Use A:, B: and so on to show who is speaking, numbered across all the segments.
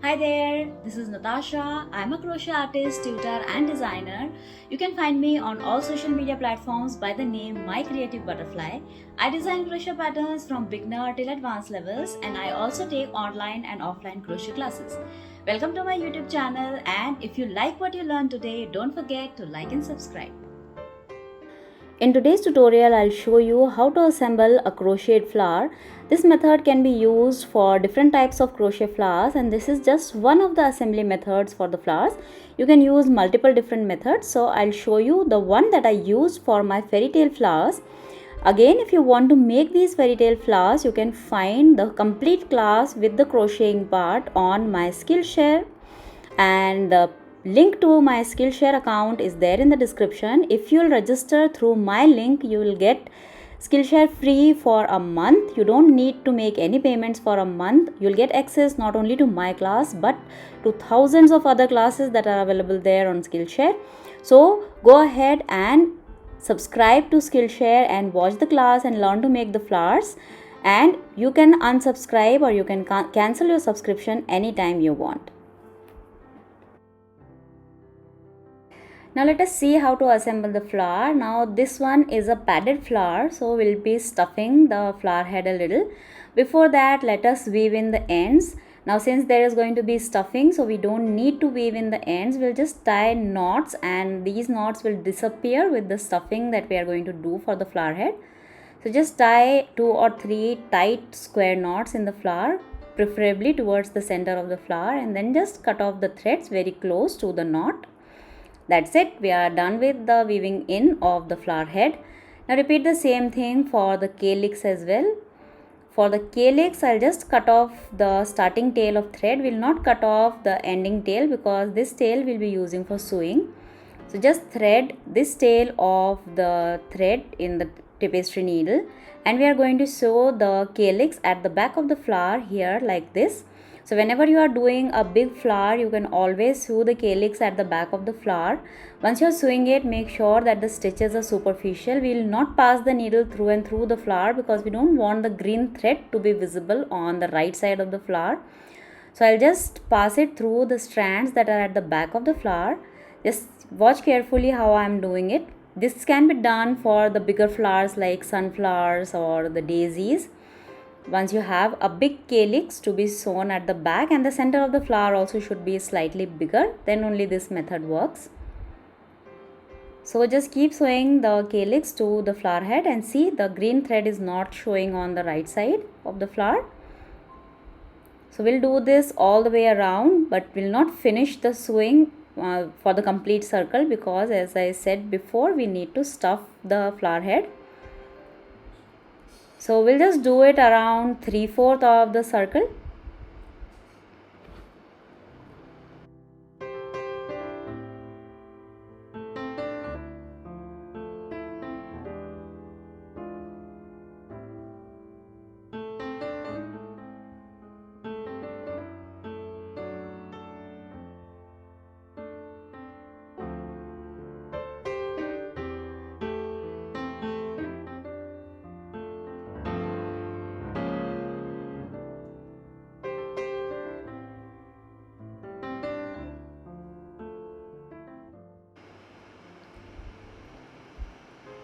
A: Hi there, this is Natasha. I'm a crochet artist, tutor, and designer. You can find me on all social media platforms by the name My Creative Butterfly. I design crochet patterns from beginner till advanced levels, and I also take online and offline crochet classes. Welcome to my YouTube channel, and if you like what you learned today, don't forget to like and subscribe. In today's tutorial, I'll show you how to assemble a crocheted flower. This method can be used for different types of crochet flowers, and this is just one of the assembly methods for the flowers. You can use multiple different methods, so I'll show you the one that I used for my fairy tale flowers. Again, if you want to make these fairy tale flowers, you can find the complete class with the crocheting part on my Skillshare, and the link to my Skillshare account is there in the description. If you'll register through my link, you will get Skillshare free for a month. You don't need to make any payments for a month. You'll get access not only to my class but to thousands of other classes that are available there on Skillshare. So go ahead and subscribe to Skillshare and watch the class and learn to make the flowers, and you can unsubscribe or you can cancel your subscription anytime you want. Now let us see how to assemble the flower. Now this one is a padded flower, so we'll be stuffing the flower head a little. Before that, let us weave in the ends. Now since there is going to be stuffing, so we don't need to weave in the ends. We'll just tie knots, and these knots will disappear with the stuffing that we are going to do for the flower head. So just tie 2 or 3 tight square knots in the flower, preferably towards the center of the flower, and then just cut off the threads very close to the knot. That's it, we are done with the weaving in of the flower head. Now repeat the same thing for the calyx as well. For the calyx, I'll just cut off the starting tail of thread. We'll not cut off the ending tail because this tail we'll be using for sewing. So just thread this tail of the thread in the tapestry needle, and we are going to sew the calyx at the back of the flower here like this. So whenever you are doing a big flower, you can always sew the calyx at the back of the flower. Once you are sewing it, make sure that the stitches are superficial. We will not pass the needle through and through the flower because we don't want the green thread to be visible on the right side of the flower. So I'll just pass it through the strands that are at the back of the flower. Just watch carefully how I am doing it. This can be done for the bigger flowers like sunflowers or the daisies. Once you have a big calyx to be sewn at the back, and the center of the flower also should be slightly bigger, then only this method works. So just keep sewing the calyx to the flower head, and see the green thread is not showing on the right side of the flower. So we'll do this all the way around, but we'll not finish the sewing for the complete circle because, as I said before, we need to stuff the flower head. So we'll just do it around 3/4 of the circle.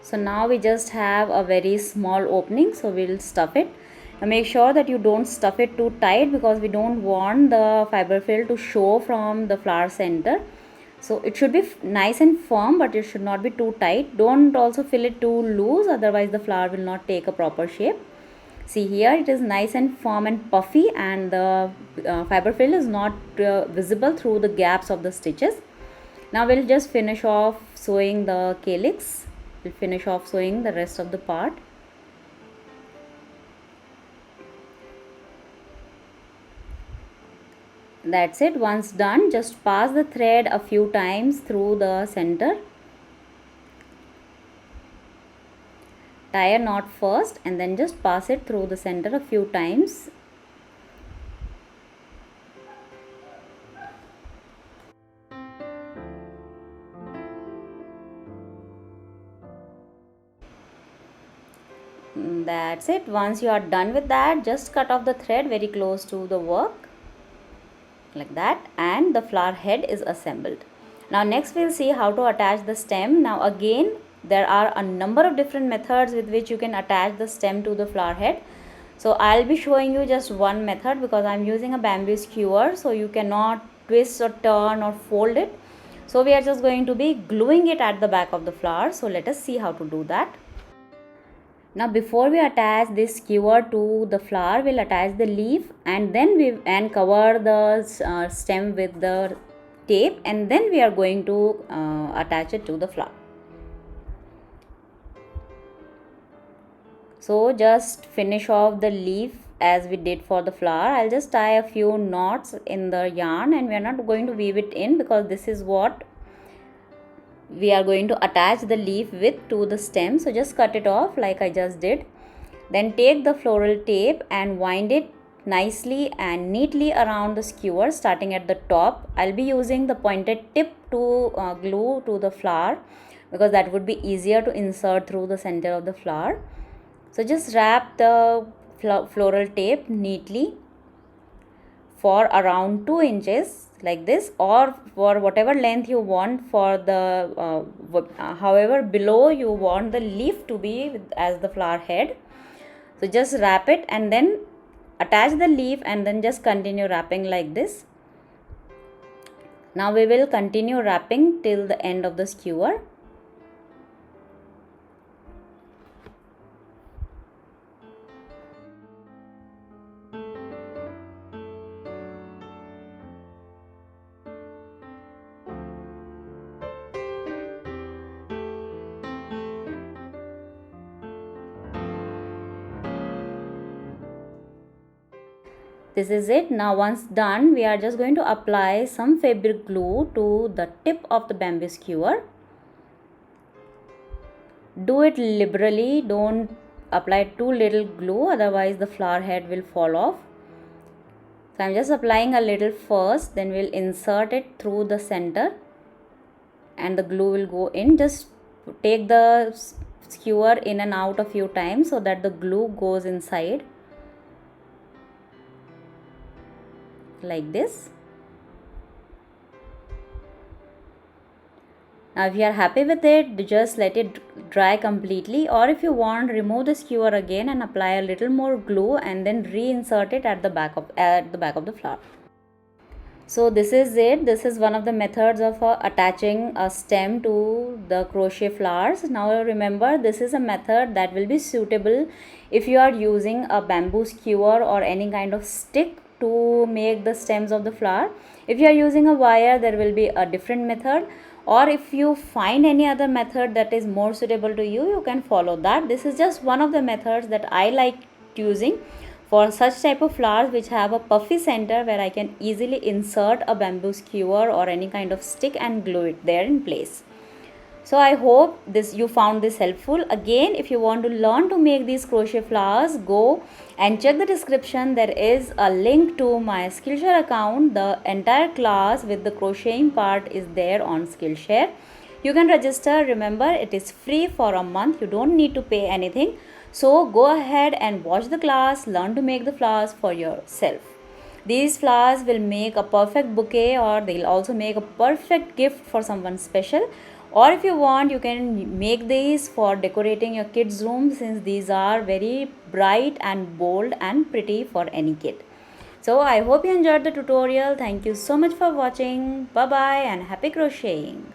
A: So now we just have a very small opening, so we'll stuff it. Now make sure that you don't stuff it too tight because we don't want the fiber fill to show from the flower center. So it should be nice and firm, but it should not be too tight. Don't also fill it too loose, otherwise the flower will not take a proper shape. See here, it is nice and firm and puffy, and the fiber fill is not visible through the gaps of the stitches. Now we'll just finish off sewing the calyx. We'll finish off sewing the rest of the part. That's it. Once done, just pass the thread a few times through the center. Tie a knot first and then just pass it through the center a few times. That's it. Once you are done with that, just cut off the thread very close to the work. like that, and the flower head is assembled. Now next we'll see how to attach the stem. Now again, there are a number of different methods with which you can attach the stem to the flower head. So I'll be showing you just one method because I'm using a bamboo skewer, so you cannot twist or turn or fold it. So we are just going to be gluing it at the back of the flower. So let us see how to do that. Now before we attach this skewer to the flower, we'll attach the leaf and then cover the stem with the tape, and then we are going to attach it to the flower. So just finish off the leaf as we did for the flower. I'll just tie a few knots in the yarn, and we are not going to weave it in because this is what we are going to attach the leaf with to the stem. So just cut it off like I just did. Then take the floral tape and wind it nicely and neatly around the skewer, starting at the top. I'll be using the pointed tip to glue to the flower because that would be easier to insert through the center of the flower. So just wrap the floral tape neatly for around 2 inches like this, or for whatever length you want for the however below you want the leaf to be as the flower head. So just wrap it and then attach the leaf and then just continue wrapping like this. Now we will continue wrapping till the end of the skewer. This is it. Now once done, we are just going to apply some fabric glue to the tip of the bamboo skewer. Do it liberally, don't apply too little glue, otherwise the flower head will fall off. So I'm just applying a little first, then we'll insert it through the center and the glue will go in. Just take the skewer in and out a few times so that the glue goes inside like this. Now if you are happy with it, just let it dry completely, or if you want, remove the skewer again and apply a little more glue and then reinsert it at the back of the flower. So this is it. This is one of the methods of attaching a stem to the crochet flowers. Now remember, this is a method that will be suitable if you are using a bamboo skewer or any kind of stick to make the stems of the flower. If you are using a wire, there will be a different method, or if you find any other method that is more suitable to you, you can follow that. This is just one of the methods that I like using for such type of flowers which have a puffy center, where I can easily insert a bamboo skewer or any kind of stick and glue it there in place. So I hope you found this helpful. Again, if you want to learn to make these crochet flowers, go and check the description. There is a link to my Skillshare account. The entire class with the crocheting part is there on Skillshare. You can register. Remember, it is free for a month. You don't need to pay anything. So go ahead and watch the class, learn to make the flowers for yourself. These flowers will make a perfect bouquet, or they'll also make a perfect gift for someone special. Or if you want, you can make these for decorating your kids' room, since these are very bright and bold and pretty for any kid. So I hope you enjoyed the tutorial. Thank you so much for watching. Bye bye and happy crocheting.